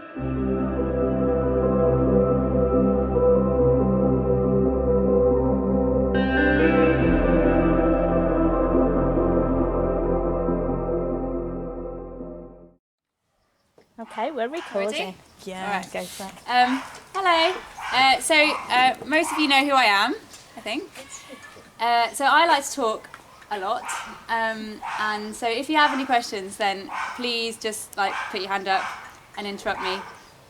Okay, we're recording. Ready? Yeah, All right. go for it. Hello. So most of you know who I am, I think. So I like to talk a lot, and so if you have any questions, then please just put your hand up and interrupt me.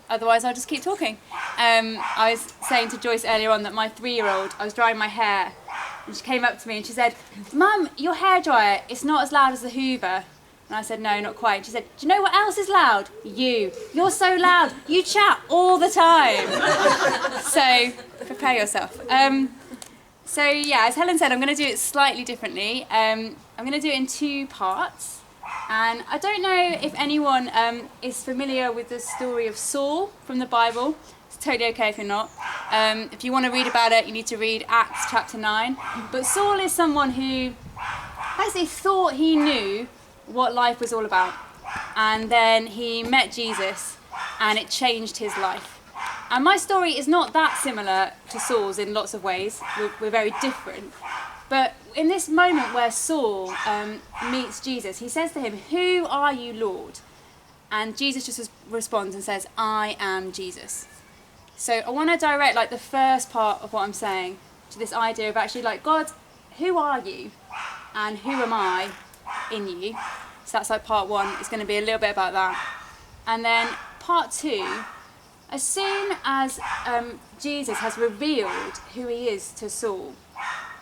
Otherwise, I'll just keep talking. I was saying to Joyce earlier on that my 3-year-old, I was drying my hair, and she came up to me and she said, "Mum, your hairdryer, it's not as loud as the Hoover." And I said, "No, not quite." And she said, "Do you know what else is loud? You. You're so loud. You chat all the time." So prepare yourself. So yeah, as Helen said, I'm going to do it slightly differently. I'm going to do it in 2 parts. And I don't know if anyone is familiar with the story of Saul from the Bible. It's totally okay if you're not. If you want to read about it, you need to read Acts chapter 9. But Saul is someone who basically thought he knew what life was all about. And then he met Jesus and it changed his life. And my story is not that similar to Saul's in lots of ways. We're very different. But in this moment where Saul meets Jesus, he says to him, "Who are you, Lord?" And Jesus just responds and says, "I am Jesus." So I want to direct the first part of what I'm saying to this idea of actually God, who are you? And who am I in you? So that's part 1. It's going to be a little bit about that. And then part 2, as soon as Jesus has revealed who he is to Saul,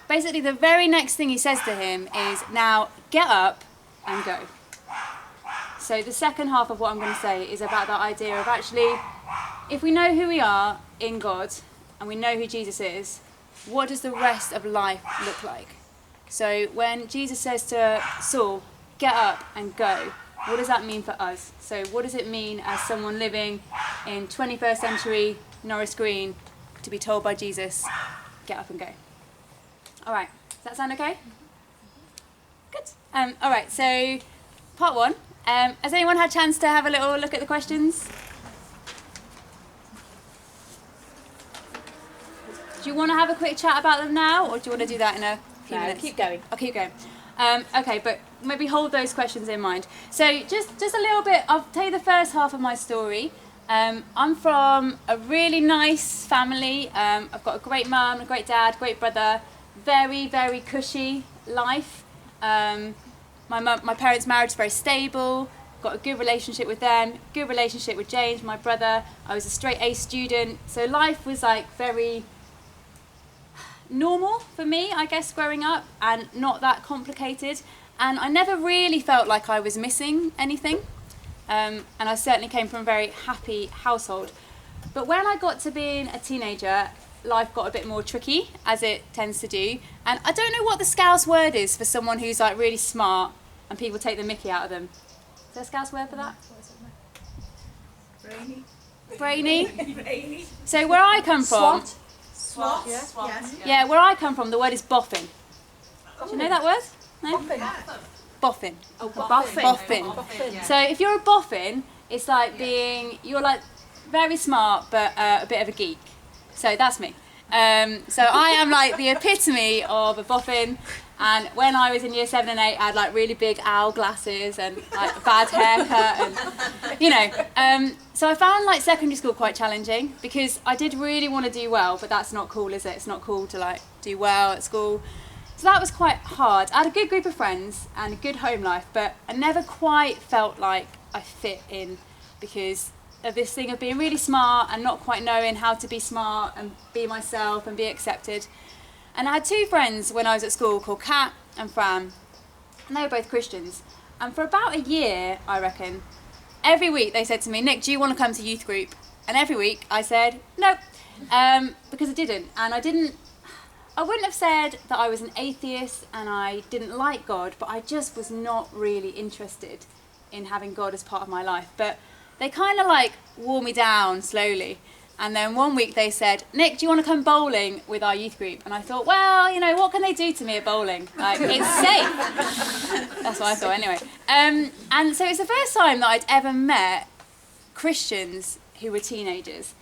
basically the very next thing he says to him is, "Now get up and go." So the second half of what I'm going to say is about that idea of actually, if we know who we are in God and we know who Jesus is, what does the rest of life look like? So when Jesus says to Saul, "Get up and go," what does that mean for us? So what does it mean as someone living in 21st century Norris Green to be told by Jesus, "Get up and go"? All right, does that sound okay? Good. All right, so part 1. Has anyone had a chance to have a little look at the questions? Do you want to have a quick chat about them now, or do you want to do that in a few minutes? Keep going. I'll keep going. Okay, but maybe hold those questions in mind. So just a little bit, I'll tell you the first half of my story. I'm from a really nice family. I've got a great mum, a great dad, great brother, very, very cushy life. My parents' marriage is very stable, got a good relationship with them, good relationship with James, my brother. I was a straight A student, so life was very normal for me, I guess, growing up, and not that complicated. And I never really felt like I was missing anything. And I certainly came from a very happy household. But when I got to being a teenager, life got a bit more tricky, as it tends to do. And I don't know what the Scouse word is for someone who's really smart and people take the mickey out of them. Is there a Scouse word for that? Brainy. Brainy? Brainy. So where I come from... Swat. Yes. Yeah, where I come from, the word is boffin. Do you know that word? No? Boffin. Oh, Boffin. So if you're a boffin, it's being, you're very smart but a bit of a geek. So that's me. So I am the epitome of a boffin. And when I was in year 7 and 8, I had really big owl glasses and a bad haircut, and so I found secondary school quite challenging because I did really want to do well, but that's not cool, is it? It's not cool to do well at school. So that was quite hard. I had a good group of friends and a good home life, but I never quite felt like I fit in because of this thing of being really smart and not quite knowing how to be smart and be myself and be accepted. And I had 2 friends when I was at school called Kat and Fran, and they were both Christians. And for about a year, I reckon, every week they said to me, "Nick, do you want to come to youth group?" And every week I said, "No," because I didn't. And I wouldn't have said that I was an atheist and I didn't like God, but I just was not really interested in having God as part of my life. But they kind of wore me down slowly. And then one week they said, "Nick, do you want to come bowling with our youth group?" And I thought, well, what can they do to me at bowling? It's safe. That's what I thought anyway. And so it's the first time that I'd ever met Christians who were teenagers.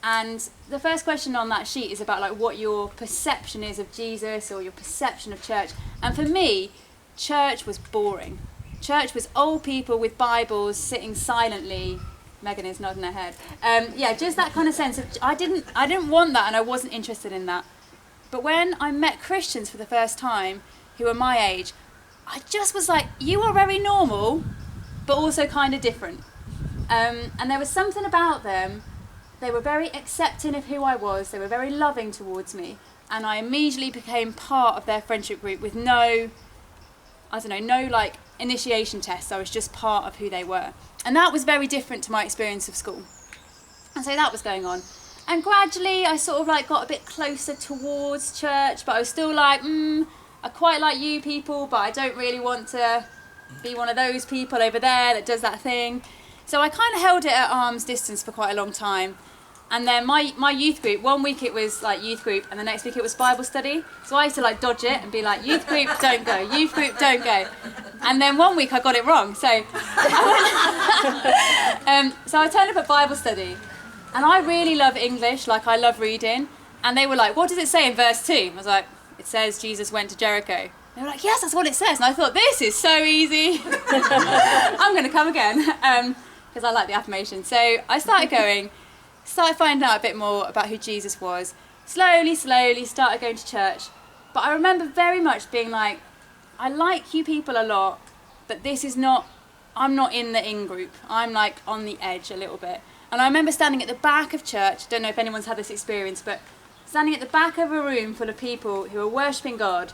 And the first question on that sheet is about like what your perception is of Jesus or your perception of church. And for me, church was boring. Church was old people with Bibles sitting silently. Megan is nodding her head. Just that kind of sense of I didn't want that, and I wasn't interested in that. But when I met Christians for the first time who were my age, I just was like, you are very normal, but also kind of different. And there was something about them. They were very accepting of who I was. They were very loving towards me. And I immediately became part of their friendship group with no like initiation tests. I was just part of who they were. And that was very different to my experience of school. And so that was going on. And gradually I sort of like got a bit closer towards church, but I was still like, I quite like you people, but I don't really want to be one of those people over there that does that thing. So I kind of held it at arm's distance for quite a long time. And then my youth group, one week it was like youth group and the next week it was Bible study. So I used to like dodge it and be like, youth group, don't go, youth group, don't go. And then one week I got it wrong. So I turned up at Bible study, and I really love English, like I love reading. And they were like, what does it say in verse 2? I was like, it says Jesus went to Jericho. They were like, yes, that's what it says. And I thought, this is so easy. I'm going to come again, because I like the affirmation. So I started going, started finding out a bit more about who Jesus was. Slowly started going to church. But I remember very much being like, I like you people a lot, but I'm not in the in group. I'm like on the edge a little bit. And I remember standing at the back of church, don't know if anyone's had this experience, but standing at the back of a room full of people who are worshipping God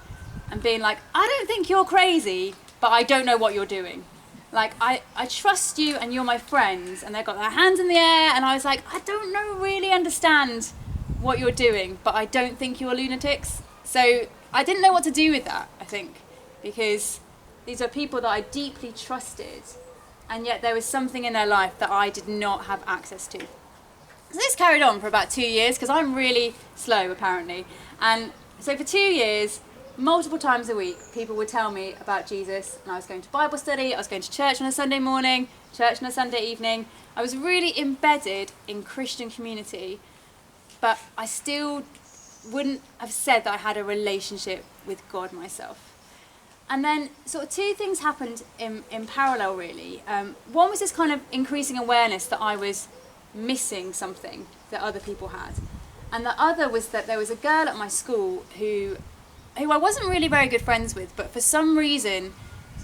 and being like, I don't think you're crazy, but I don't know what you're doing. Like, I trust you and you're my friends. And they've got their hands in the air, and I was like, I don't really understand what you're doing, but I don't think you're lunatics. So I didn't know what to do with that, I think, because these are people that I deeply trusted, and yet there was something in their life that I did not have access to. So this carried on for about 2 years, because I'm really slow apparently. And so for 2 years, multiple times a week, people would tell me about Jesus, and I was going to Bible study, I was going to church on a Sunday morning, church on a Sunday evening. I was really embedded in Christian community, but I still wouldn't have said that I had a relationship with God myself. And then sort of two things happened in parallel really. One was this kind of increasing awareness that I was missing something that other people had. And the other was that there was a girl at my school who I wasn't really very good friends with, but for some reason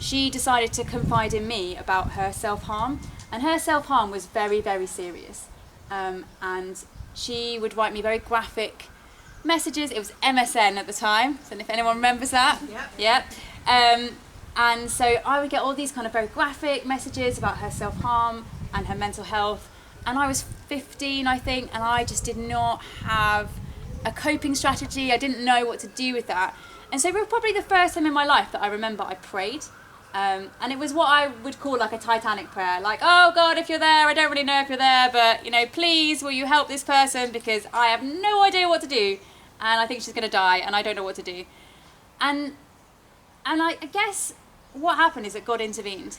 she decided to confide in me about her self-harm. And her self-harm was very, very serious. And she would write me very graphic messages. It was MSN at the time. I don't know if anyone remembers that. Yep. And so I would get all these kind of very graphic messages about her self-harm and her mental health. And I was 15, I think, and I just did not have a coping strategy. I didn't know what to do with that. And so it was probably the first time in my life that I remember I prayed. And it was what I would call like a Titanic prayer. Like, oh God, if you're there, I don't really know if you're there, but, please, will you help this person? Because I have no idea what to do. And I think she's going to die, and I don't know what to do. And I guess what happened is that God intervened.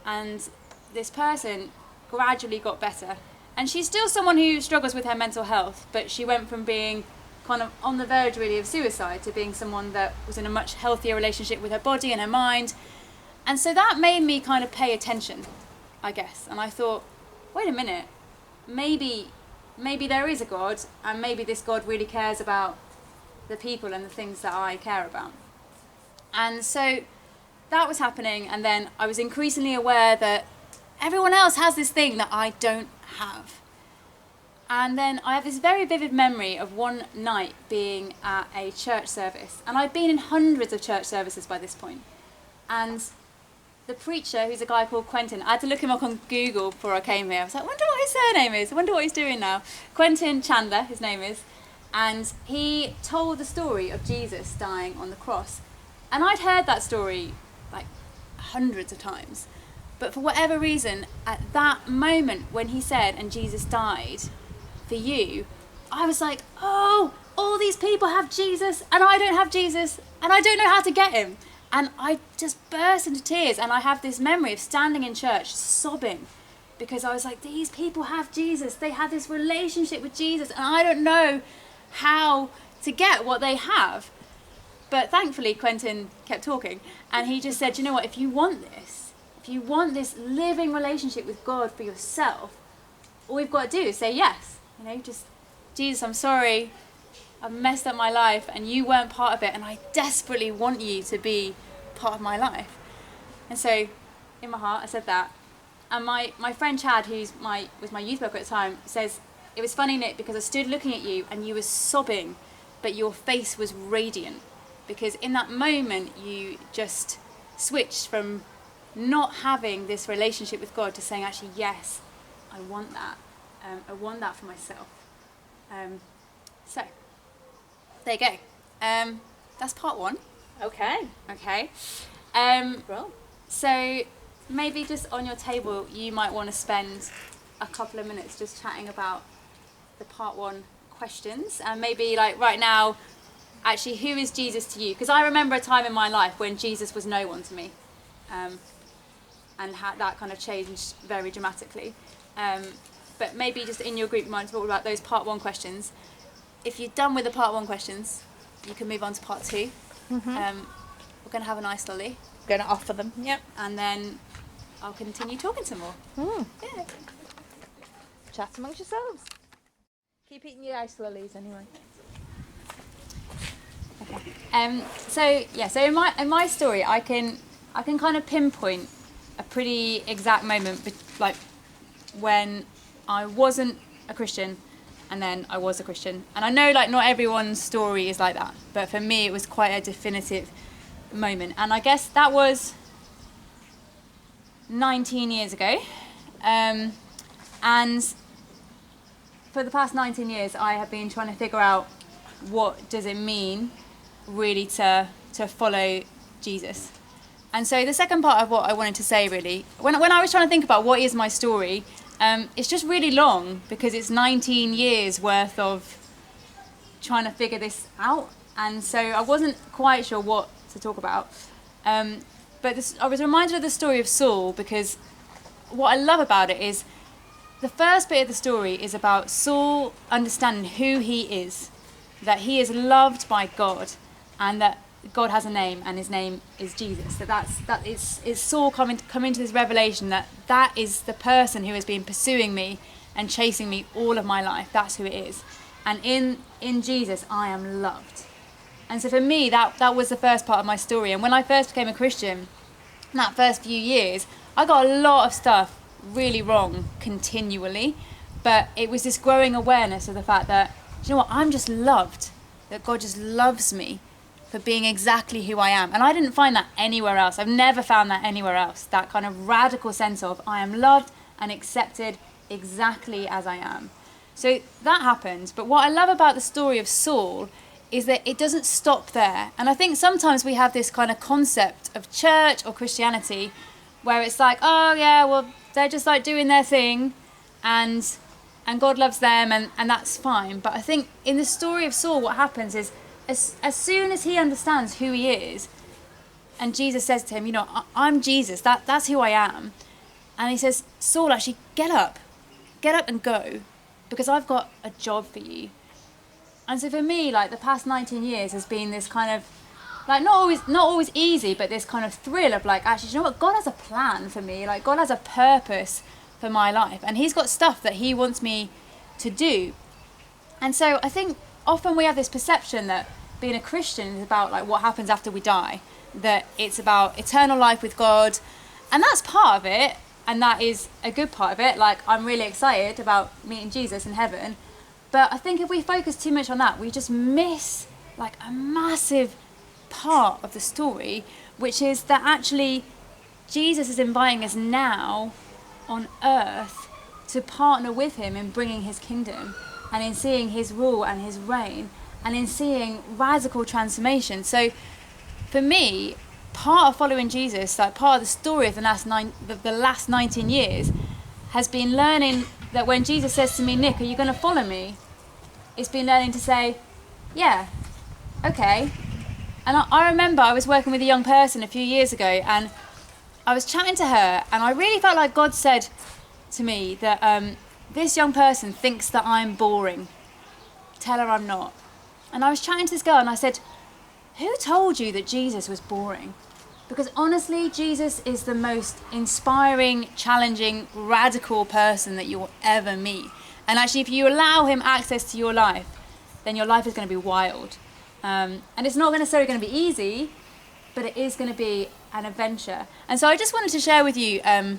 And this person gradually got better. And she's still someone who struggles with her mental health, but she went from being kind of on the verge really of suicide to being someone that was in a much healthier relationship with her body and her mind. And so that made me kind of pay attention, I guess. And I thought, wait a minute, maybe there is a God, and maybe this God really cares about the people and the things that I care about. And so that was happening, and then I was increasingly aware that everyone else has this thing that I don't have. And then I have this very vivid memory of one night being at a church service, and I'd been in hundreds of church services by this point. And the preacher, who's a guy called Quentin, I had to look him up on Google before I came here. I was like, I wonder what his surname is. I wonder what he's doing now. Quentin Chandler, his name is. And he told the story of Jesus dying on the cross. And I'd heard that story like hundreds of times. But for whatever reason, at that moment when he said, and Jesus died for you, I was like, oh, all these people have Jesus and I don't have Jesus and I don't know how to get him. And I just burst into tears, and I have this memory of standing in church sobbing because I was like, these people have Jesus. They have this relationship with Jesus, and I don't know how to get what they have. But thankfully, Quentin kept talking, and he just said, you know what, if you want this living relationship with God for yourself, all we've got to do is say yes. You know, just, Jesus, I'm sorry, I've messed up my life, and you weren't part of it, and I desperately want you to be part of my life. And so, in my heart, I said that. And my friend Chad, was my youth worker at the time, says, it was funny, Nick, because I stood looking at you, and you were sobbing, but your face was radiant. Because in that moment, you just switched from not having this relationship with God to saying, actually, yes, I want that. I want that for myself. So, there you go. That's part one. Okay. Okay. Well. So, maybe just on your table, you might want to spend a couple of minutes just chatting about the part one questions. And maybe, like, right now, actually, who is Jesus to you? Because I remember a time in my life when Jesus was no one to me. And that kind of changed very dramatically. But maybe just in your group, you might talk about those part one questions. If you're done with the part one questions, you can move on to part two. Mm-hmm. We're going to have a nice lolly. Going to offer them. Yep. And then I'll continue talking some more. Mm. Yeah. Chat amongst yourselves. Keep eating your ice lollies anyway. So in my story, I can kind of pinpoint a pretty exact moment, like when I wasn't a Christian, and then I was a Christian. And I know, like, not everyone's story is like that, but for me, it was quite a definitive moment. And I guess that was 19 years ago, and for the past 19 years, I have been trying to figure out what does it mean really to follow Jesus. And so the second part of what I wanted to say, really, when I was trying to think about what is my story, it's just really long because it's 19 years worth of trying to figure this out. And so I wasn't quite sure what to talk about. But I was reminded of the story of Saul because what I love about it is the first bit of the story is about Saul understanding who he is, that he is loved by God, and that God has a name, and his name is Jesus. That is Saul coming to this revelation that is the person who has been pursuing me and chasing me all of my life. That's who it is. And in Jesus, I am loved. And so for me, that was the first part of my story. And when I first became a Christian, in that first few years, I got a lot of stuff really wrong continually. But it was this growing awareness of the fact that, you know what, I'm just loved. That God just loves me for being exactly who I am. And I didn't find that anywhere else. I've never found that anywhere else. That kind of radical sense of I am loved and accepted exactly as I am. So that happened. But what I love about the story of Saul is that it doesn't stop there. And I think sometimes we have this kind of concept of church or Christianity where it's like, oh yeah, well, they're just like doing their thing and God loves them and that's fine. But I think in the story of Saul, what happens is as soon as he understands who he is, and Jesus says to him, you know, I'm Jesus, that's who I am. And he says, Saul, actually, get up and go, because I've got a job for you. And so for me, like, the past 19 years has been this kind of, like, not always easy, but this kind of thrill of, like, actually, you know what, God has a plan for me, like, God has a purpose for my life, and he's got stuff that he wants me to do. And so I think often we have this perception that being a Christian is about, like, what happens after we die, that it's about eternal life with God, and that's part of it, and that is a good part of it. Like, I'm really excited about meeting Jesus in heaven, but I think if we focus too much on that, we just miss, like, a massive part of the story, which is that actually Jesus is inviting us now on earth to partner with him in bringing his kingdom and in seeing his rule and his reign and in seeing radical transformation. So for me, part of following Jesus, like part of the story of the last 19 years has been learning that when Jesus says to me, Nick, are you going to follow me? It's been learning to say, yeah, okay. And I remember I was working with a young person a few years ago and I was chatting to her and I really felt like God said to me that this young person thinks that I'm boring. Tell her I'm not. And I was chatting to this girl and I said, who told you that Jesus was boring? Because honestly, Jesus is the most inspiring, challenging, radical person that you'll ever meet. And actually, if you allow him access to your life, then your life is going to be wild. And it's not necessarily going to be easy, but it is going to be an adventure. And so I just wanted to share with you a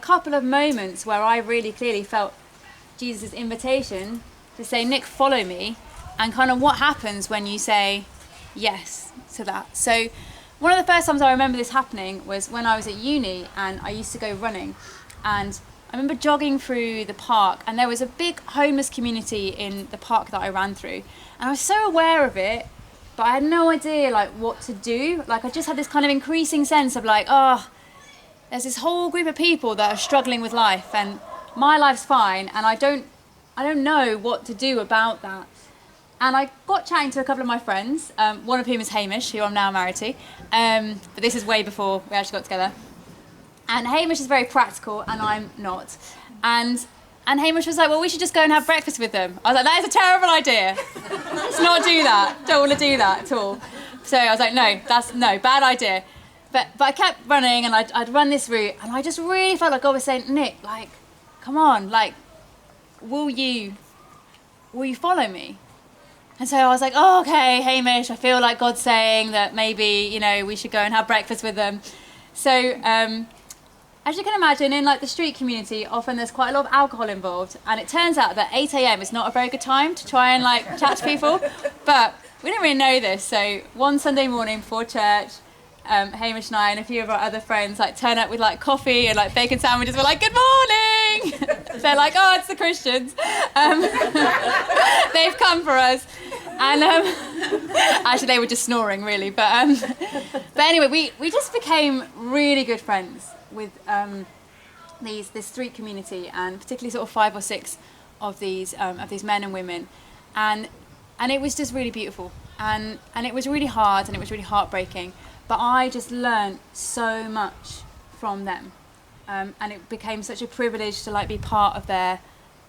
couple of moments where I really clearly felt Jesus' invitation to say, Nick, follow me, and kind of what happens when you say yes to that. So one of the first times I remember this happening was when I was at uni and I used to go running, and I remember jogging through the park, and there was a big homeless community in the park that I ran through, and I was so aware of it, but I had no idea like what to do. Like I just had this kind of increasing sense of like, oh, there's this whole group of people that are struggling with life, and my life's fine, and I don't know what to do about that. And I got chatting to a couple of my friends, one of whom is Hamish, who I'm now married to, but this is way before we actually got together. And Hamish is very practical, and I'm not. And Hamish was like, well, we should just go and have breakfast with them. I was like, that is a terrible idea. Let's not do that. Don't want to do that at all. So I was like, no, bad idea. But I kept running, and I'd run this route, and I just really felt like God was saying, Nick, like, come on, like, will you follow me? And so I was like, oh, okay, Hamish, I feel like God's saying that maybe, we should go and have breakfast with them. So as you can imagine, in like the street community, often there's quite a lot of alcohol involved. And it turns out that 8 a.m. is not a very good time to try and like chat to people. But we didn't really know this. So one Sunday morning before church, Hamish and I and a few of our other friends like turn up with like coffee and like bacon sandwiches. We're like, good morning. They're like, oh, it's the Christians. They've come for us. And actually they were just snoring really. But anyway, we just became really good friends with this street community, and particularly sort of 5 or 6 of these men and women. And it was just really beautiful. And it was really hard, and it was really heartbreaking. But I just learned so much from them, and it became such a privilege to like be part of their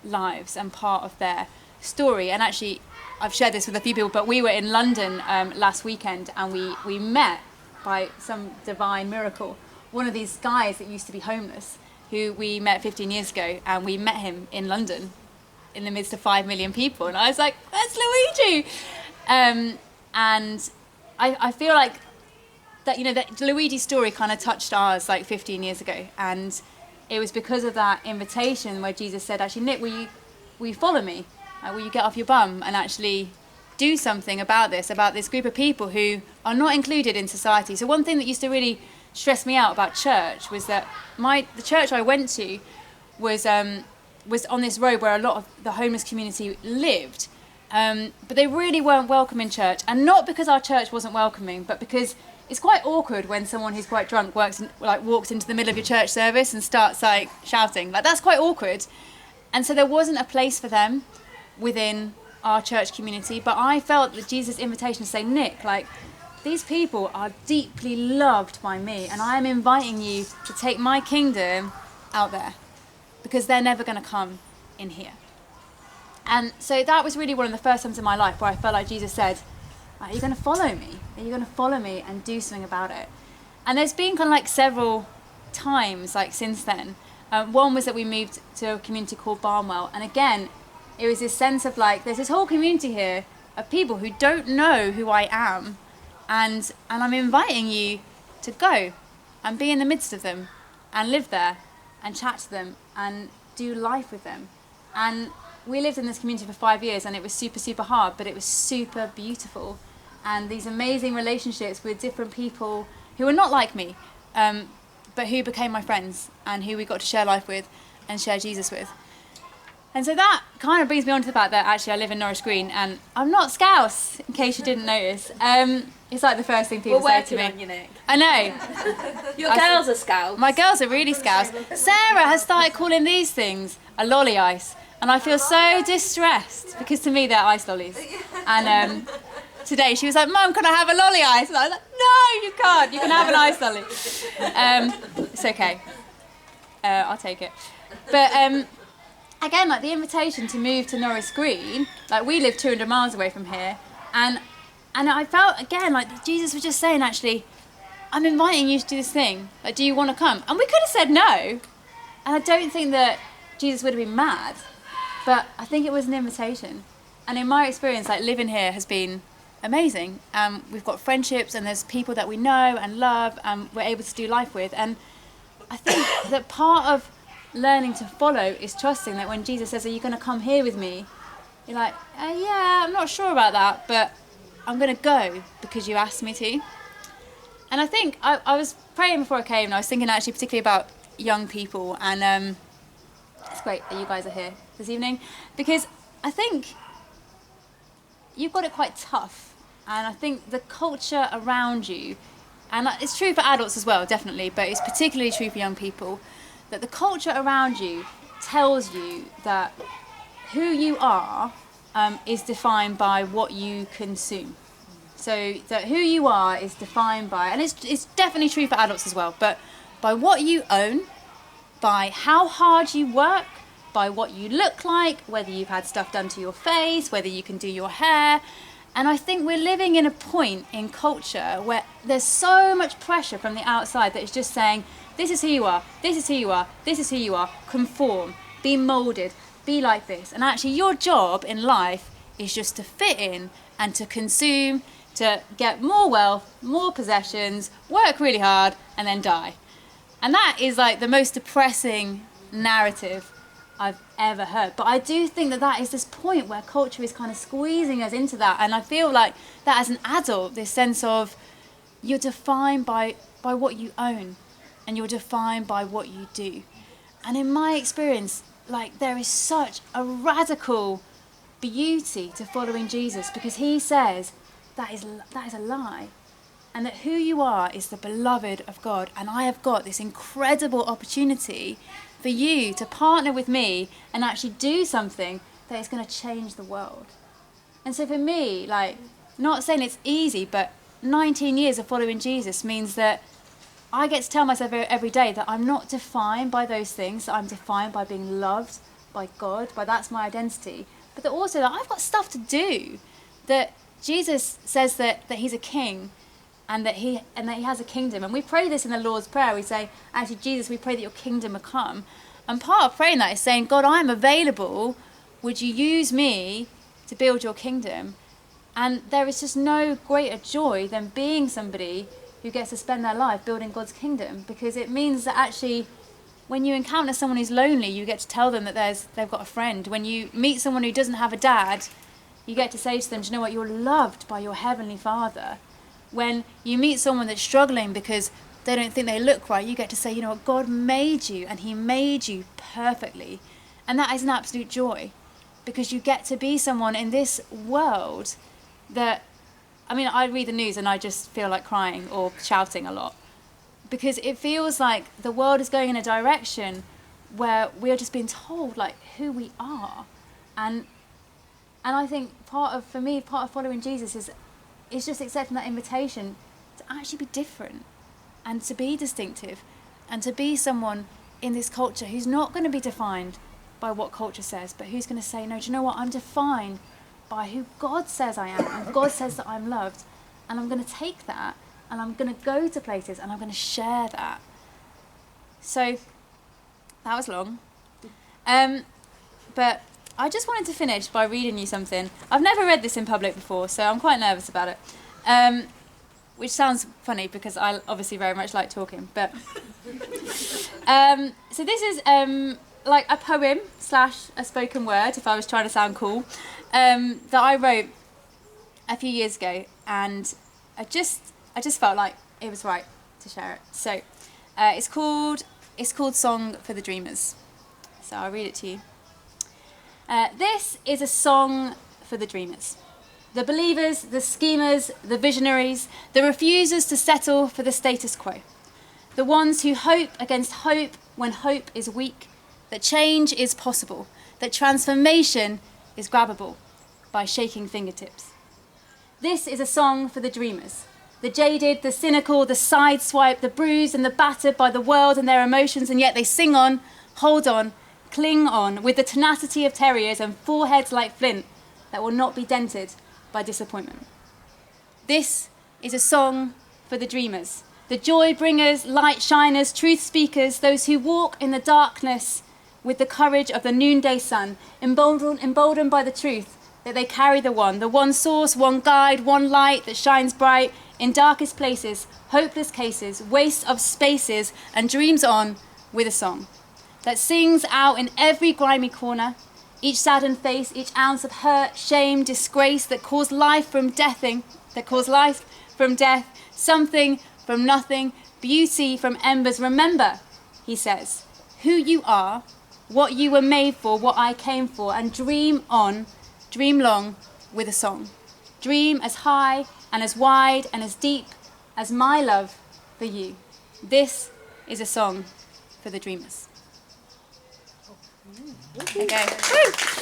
lives and part of their story. And actually, I've shared this with a few people, but we were in London last weekend, and we met by some divine miracle one of these guys that used to be homeless, who we met 15 years ago, and we met him in London in the midst of 5 million people, and I was like, that's Luigi. And I feel like that that Luigi's story kind of touched ours like 15 years ago, and it was because of that invitation where Jesus said, actually, Nick, will you follow me? Will you get off your bum and actually do something about this group of people who are not included in society? So one thing that used to really stress me out about church was that the church I went to was on this road where a lot of the homeless community lived, but they really weren't welcome in church, and not because our church wasn't welcoming, but because it's quite awkward when someone who's quite drunk walks into the middle of your church service and starts like shouting. Like, that's quite awkward. And so there wasn't a place for them within our church community. But I felt that Jesus' invitation to say, Nick, like, these people are deeply loved by me, and I am inviting you to take my kingdom out there, because they're never going to come in here. And so that was really one of the first times in my life where I felt like Jesus said, are you going to follow me? Are you going to follow me and do something about it? And there's been kind of like several times like since then. One was that we moved to a community called Barnwell, and again, it was this sense of like, there's this whole community here of people who don't know who I am, and I'm inviting you to go and be in the midst of them and live there and chat to them and do life with them. And we lived in this community for 5 years, and it was super, super hard, but it was super beautiful. And these amazing relationships with different people who were not like me, but who became my friends and who we got to share life with and share Jesus with. And so that kind of brings me on to the fact that actually I live in Norris Green, and I'm not Scouse, in case you didn't notice. It's like the first thing people say to me. On you, Nick. I know. Your girls are Scouse. My girls are really Scouse. Sarah has started calling these things a lolly ice, and I feel so distressed because to me they're ice lollies. And today she was like, Mum, can I have a lolly ice? And I was like, no, you can't. You can have an ice lolly. It's okay. I'll take it. But again, like the invitation to move to Norris Green, like we live 200 miles away from here, and I felt again like Jesus was just saying, actually, I'm inviting you to do this thing. Like, do you want to come? And we could have said no, and I don't think that Jesus would have been mad, but I think it was an invitation. And in my experience, like living here has been amazing. We've got friendships, and there's people that we know and love, and we're able to do life with. And I think that part of learning to follow is trusting that when Jesus says, are you going to come here with me? You're like, yeah, I'm not sure about that, but I'm going to go because you asked me to. And I think I was praying before I came, and I was thinking actually particularly about young people. And it's great that you guys are here this evening, because I think you've got it quite tough. And I think the culture around you, and it's true for adults as well, definitely, but it's particularly true for young people, that the culture around you tells you that who you are is defined by what you consume. So that who you are is defined by, and it's definitely true for adults as well, but by what you own, by how hard you work, by what you look like, whether you've had stuff done to your face, whether you can do your hair. And I think we're living in a point in culture where there's so much pressure from the outside that it's just saying, this is who you are, this is who you are, this is who you are, conform, be moulded, be like this. And actually your job in life is just to fit in and to consume, to get more wealth, more possessions, work really hard, and then die. And that is like the most depressing narrative I've ever heard. But I do think that that is this point where culture is kind of squeezing us into that. And I feel like that as an adult, this sense of you're defined by what you own, and you're defined by what you do. And in my experience, like there is such a radical beauty to following Jesus, because he says that is a lie, and that who you are is the beloved of God. And I have got this incredible opportunity for you to partner with me and actually do something that is going to change the world. And so for me, like, not saying it's easy, but 19 years of following Jesus means that I get to tell myself every day that I'm not defined by those things, that I'm defined by being loved by God, by that's my identity. But that also that I've got stuff to do, that Jesus says that he's a king, and that he has a kingdom. And we pray this in the Lord's Prayer. We say, actually, Jesus, we pray that your kingdom will come. And part of praying that is saying, God, I'm available. Would you use me to build your kingdom? And there is just no greater joy than being somebody who gets to spend their life building God's kingdom, because it means that actually when you encounter someone who's lonely, you get to tell them that they've got a friend. When you meet someone who doesn't have a dad, you get to say to them, do you know what, you're loved by your Heavenly Father. When you meet someone that's struggling because they don't think they look right, you get to say, you know what, God made you, and he made you perfectly. And that is an absolute joy, because you get to be someone in this world that, I mean, I read the news and I just feel like crying or shouting a lot, because it feels like the world is going in a direction where we are just being told like who we are. And I think part of following Jesus is just accepting that invitation to actually be different and to be distinctive and to be someone in this culture who's not going to be defined by what culture says, but who's going to say, no, do you know what, I'm defined by who God says I am, and God says that I'm loved, and I'm going to take that and I'm going to go to places and I'm going to share that. So that was long, but I just wanted to finish by reading you something. I've never read this in public before, so I'm quite nervous about it, which sounds funny because I obviously very much like talking, but so this is like a poem / a spoken word, if I was trying to sound cool, that I wrote a few years ago, and I just felt like it was right to share it. So it's called Song for the Dreamers. So I'll read it to you. This is a song for the dreamers, the believers, the schemers, the visionaries, the refusers to settle for the status quo, the ones who hope against hope when hope is weak, that change is possible, that transformation is grabbable by shaking fingertips. This is a song for the dreamers, the jaded, the cynical, the sideswiped, the bruised and the battered by the world and their emotions, and yet they sing on, hold on, cling on, with the tenacity of terriers and foreheads like flint that will not be dented by disappointment. This is a song for the dreamers, the joy bringers, light shiners, truth speakers, those who walk in the darkness with the courage of the noonday sun, emboldened by the truth that they carry the one source, one guide, one light that shines bright in darkest places, hopeless cases, wastes of spaces, and dreams on with a song that sings out in every grimy corner, each saddened face, each ounce of hurt, shame, disgrace that calls life from death, something from nothing, beauty from embers. Remember, he says, who you are, what you were made for, what I came for, and dream on, dream long with a song. Dream as high and as wide and as deep as my love for you. This is a song for the dreamers. Okay. Woo.